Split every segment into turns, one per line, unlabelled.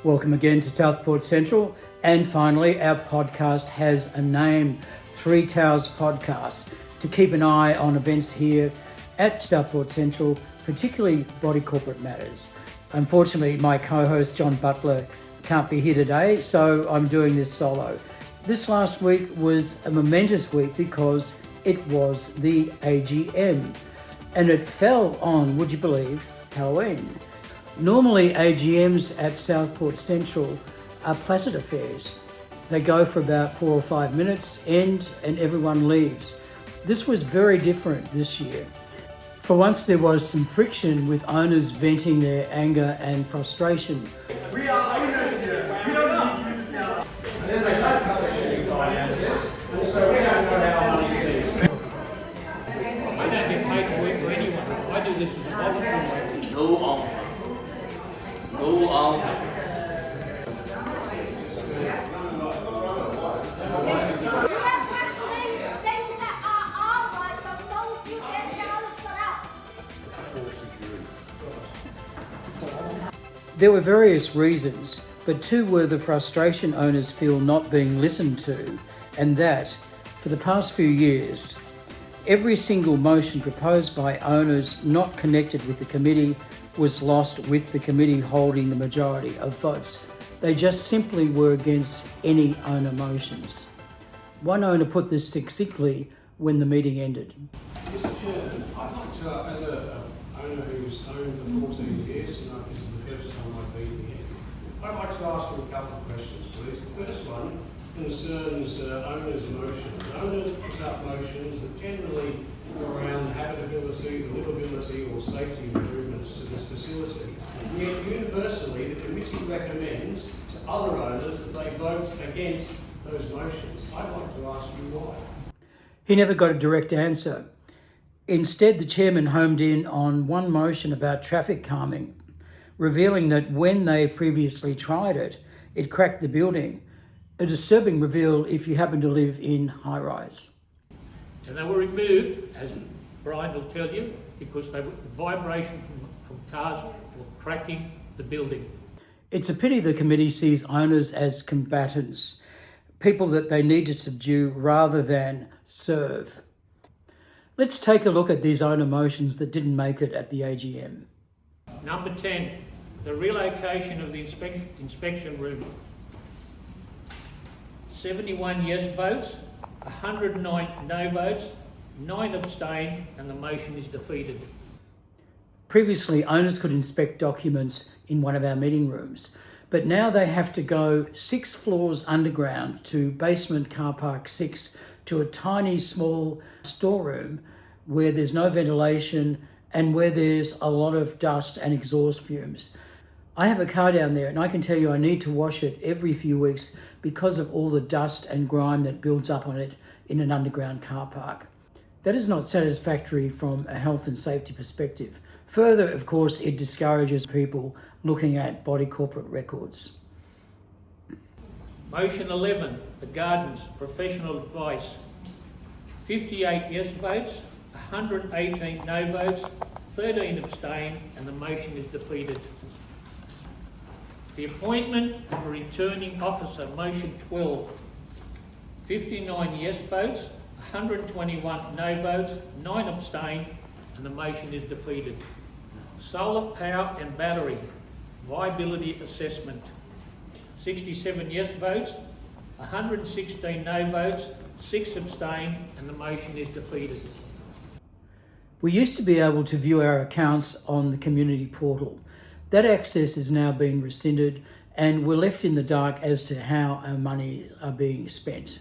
Welcome again to Southport Central. And finally, our podcast has a name, Three Towers Podcast, to keep an eye on events here at Southport Central, particularly body corporate matters. Unfortunately, my co-host John Butler can't be here today, so I'm doing this solo. This last week was a momentous week because it was the AGM, and it fell on, would you believe, Halloween. Normally, AGMs at Southport Central are placid affairs. They go for about 4 or 5 minutes, end, and everyone leaves. This was very different this year. For once, there was some friction with owners venting their anger and frustration.
We are owners here. We don't need you now. And then they don't publish any finances, and so we don't know how money is spent.
I don't get paid to work for anyone. I do this as a voluntary.
No alpha. No alpha.
There were various reasons, but two were the frustration owners feel not being listened to, and that, for the past few years, every single motion proposed by owners not connected with the committee was lost with the committee holding the majority of votes. They just simply were against any owner motions. One owner put this succinctly when the meeting ended.
Mr. Chairman, I'd like to, as an owner who's owned for 14 years, and this is the first time I've been here, I'd like to ask you a couple of questions, please. The first one concerns owners' motions. Owners put up motions that generally around habitability, livability or safety improvements to this facility. Yet universally the committee recommends to other owners that they vote against those motions. I'd like to ask you why.
He never got a direct answer. Instead, the chairman homed in on one motion about traffic calming, revealing that when they previously tried it, it cracked the building. A disturbing reveal if you happen to live in high-rise.
And they were removed, as Brian will tell you, because they were vibration from cars were cracking the building.
It's a pity the committee sees owners as combatants, people that they need to subdue rather than serve. Let's take a look at these owner motions that didn't make it at the AGM.
Number 10, the relocation of the inspection room. 71 yes votes, 109 no votes, 9 abstain, and the motion is defeated.
Previously, owners could inspect documents in one of our meeting rooms, but now they have to go 6 floors underground to basement car park 6 to a tiny small storeroom where there's no ventilation and where there's a lot of dust and exhaust fumes. I have a car down there and I can tell you I need to wash it every few weeks because of all the dust and grime that builds up on it in an underground car park. That is not satisfactory from a health and safety perspective. Further, of course, it discourages people looking at body corporate records.
Motion 11, the gardens, professional advice. 58 yes votes, 118 no votes, 13 abstain, and the motion is defeated. The appointment of a returning officer, motion 12. 59 yes votes, 121 no votes, 9 abstain, and the motion is defeated. Solar power and battery, viability assessment. 67 yes votes, 116 no votes, 6 abstain, and the motion is defeated.
We used to be able to view our accounts on the community portal. That access is now being rescinded and we're left in the dark as to how our money are being spent.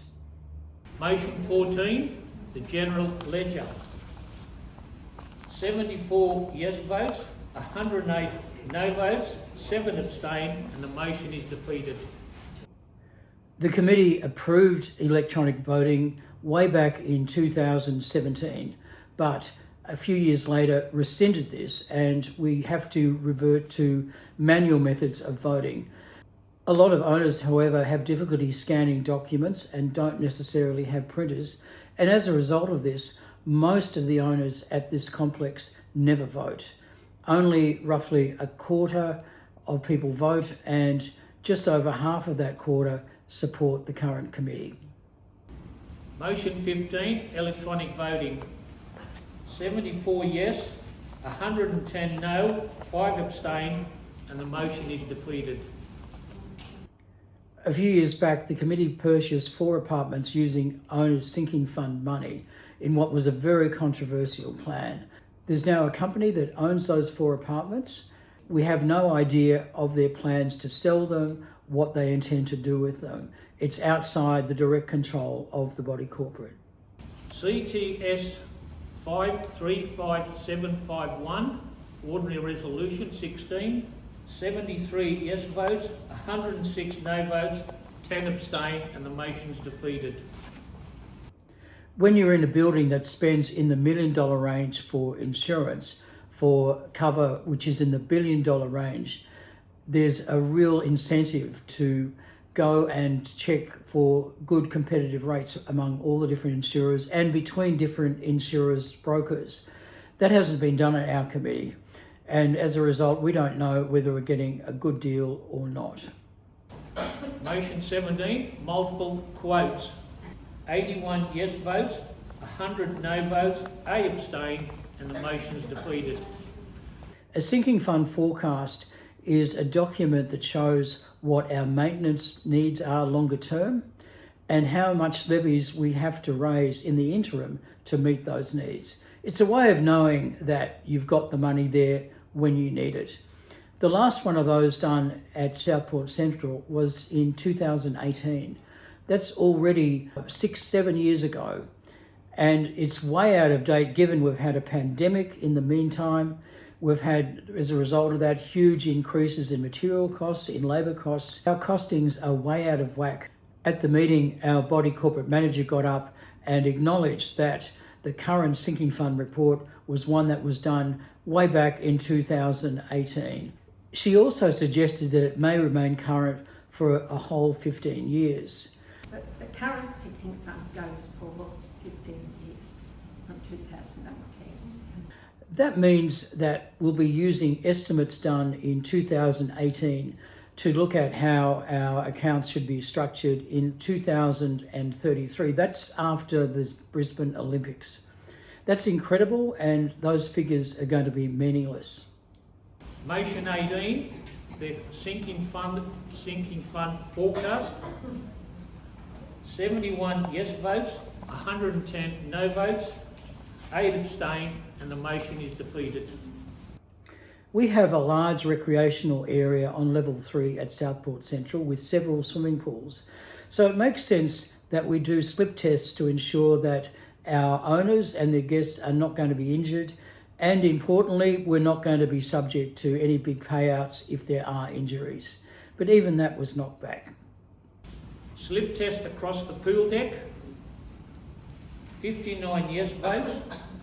Motion 14, the general ledger. 74 yes votes, 108 no votes, 7 abstain, and the motion is defeated.
The committee approved electronic voting way back in 2017, but a few years later rescinded this and we have to revert to manual methods of voting. A lot of owners, however, have difficulty scanning documents and don't necessarily have printers, and as a result of this, most of the owners at this complex never vote. Only roughly a quarter of people vote, and just over half of that quarter support the current committee.
Motion 15, electronic voting. 74 yes, 110 no, 5 abstain, and the motion is defeated.
A few years back, the committee purchased 4 apartments using owners' sinking fund money in what was a very controversial plan. There's now a company that owns those 4 apartments. We have no idea of their plans to sell them, what they intend to do with them. It's outside the direct control of the body corporate.
CTS 535751, Ordinary Resolution 16, 73 yes votes, 106 no votes, 10 abstain, and the motion's defeated.
When you're in a building that spends in the $1 million range for insurance, for cover which is in the $1 billion range, there's a real incentive to go and check for good competitive rates among all the different insurers and between different insurers' brokers. That hasn't been done at our committee, and as a result we don't know whether we're getting a good deal or not.
Motion 17, multiple quotes. 81 yes votes, 100 no votes, 8 abstained, and the motion's defeated.
A sinking fund forecast is a document that shows what our maintenance needs are longer term and how much levies we have to raise in the interim to meet those needs. It's a way of knowing that you've got the money there when you need it. The last one of those done at Southport Central was in 2018. That's already 6-7 years ago, and it's way out of date given we've had a pandemic in the meantime. We've had, as a result of that, huge increases in material costs, in labour costs. Our costings are way out of whack. At the meeting, our body corporate manager got up and acknowledged that the current sinking fund report was one that was done way back in 2018. She also suggested that it may remain current for a whole 15 years.
But the current sinking fund goes for 15 years, from 2010.
That means that we'll be using estimates done in 2018 to look at how our accounts should be structured in 2033. That's after the Brisbane Olympics. That's incredible, and those figures are going to be meaningless.
Motion 18, the sinking fund forecast. 71 yes votes, 110 no votes, 8 abstained, and the motion is defeated.
We have a large recreational area on level 3 at Southport Central with several swimming pools. So it makes sense that we do slip tests to ensure that our owners and their guests are not going to be injured, and importantly, we're not going to be subject to any big payouts if there are injuries. But even that was knocked back.
Slip test across the pool deck. 59 yes votes,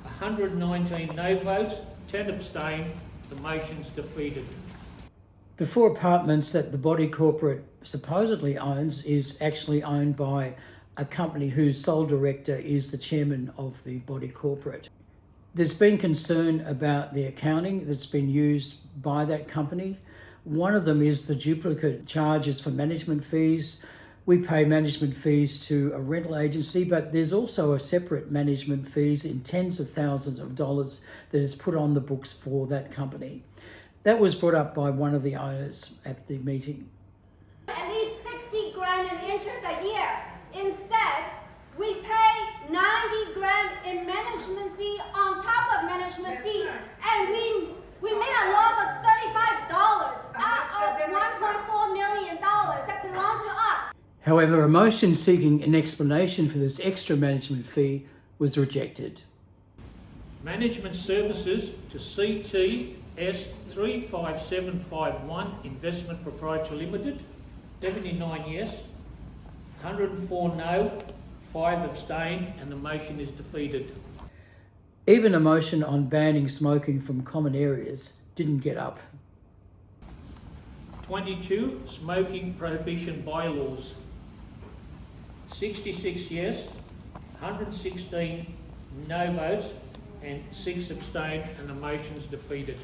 119 no votes, 10 abstain. The motion's defeated. The
4 apartments that the body corporate supposedly owns is actually owned by a company whose sole director is the chairman of the body corporate. There's been concern about the accounting that's been used by that company. One of them is the duplicate charges for management fees. We pay management fees to a rental agency, but there's also a separate management fees in tens of thousands of dollars that is put on the books for that company. That was brought up by one of the owners at the meeting.
At least 60 grand in interest a year. Instead, we pay 90 grand in management fee on top of management fee, and we made a loss of $35 out of $1.4 million that belong to us.
However, a motion seeking an explanation for this extra management fee was rejected.
management services to CTS 35751 Investment Proprietary Limited. 79 yes, 104 no, 5 abstain, and the motion is defeated.
Even a motion on banning smoking from common areas didn't get up.
22 Smoking Prohibition Bylaws. 66 yes, 116 no votes, and 6 abstained, and the motion's defeated.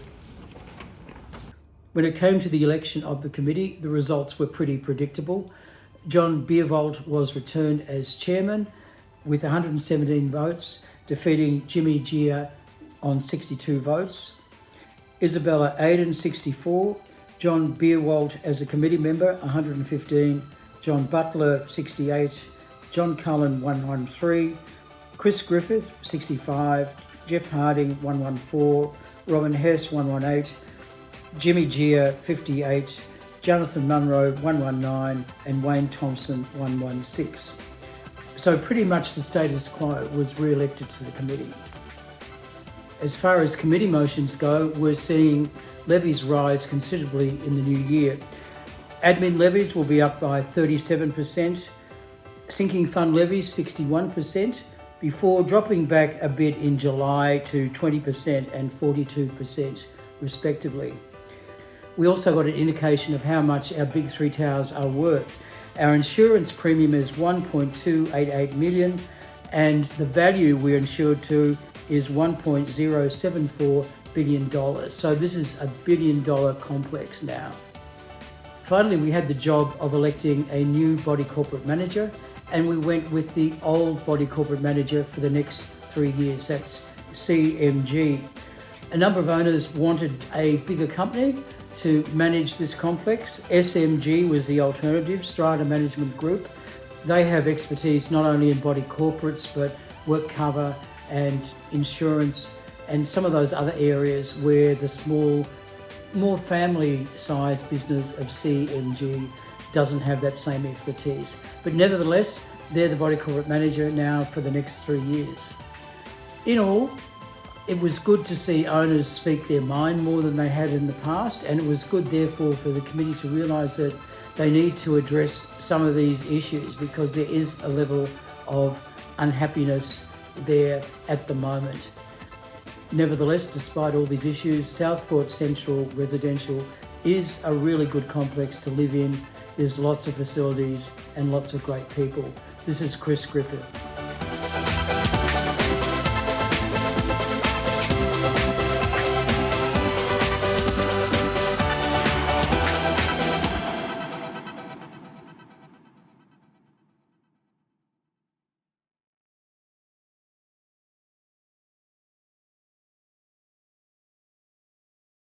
When it came to the election of the committee, the results were pretty predictable. John Beervold was returned as chairman with 117 votes, defeating Jimmy Gia on 62 votes. Isabella Aiden, 64. John Beervold as a committee member, 115. John Butler, 68. John Cullen, 113. Chris Griffith, 65. Jeff Harding, 114. Robin Hess, 118. Jimmy Gia, 58. Jonathan Munro, 119. And Wayne Thompson, 116. So pretty much the status quo was re-elected to the committee. As far as committee motions go, we're seeing levies rise considerably in the new year. Admin levies will be up by 37%, sinking fund levies 61%, before dropping back a bit in July to 20% and 42% respectively. We also got an indication of how much our big three towers are worth. Our insurance premium is $1.288 million and the value we're insured to is $1.074 billion. So this is a $1 billion complex now. Finally, we had the job of electing a new body corporate manager, and we went with the old body corporate manager for the next 3 years. That's CMG. A number of owners wanted a bigger company to manage this complex. SMG was the alternative, Strata Management Group. They have expertise not only in body corporates, but work cover and insurance and some of those other areas where the small, more family-sized business of CMG doesn't have that same expertise. But nevertheless, they're the body corporate manager now for the next 3 years. In all, it was good to see owners speak their mind more than they had in the past, and it was good, therefore, for the committee to realise that they need to address some of these issues because there is a level of unhappiness there at the moment. Nevertheless, despite all these issues, Southport Central Residential is a really good complex to live in. There's lots of facilities and lots of great people. This is Chris Griffith.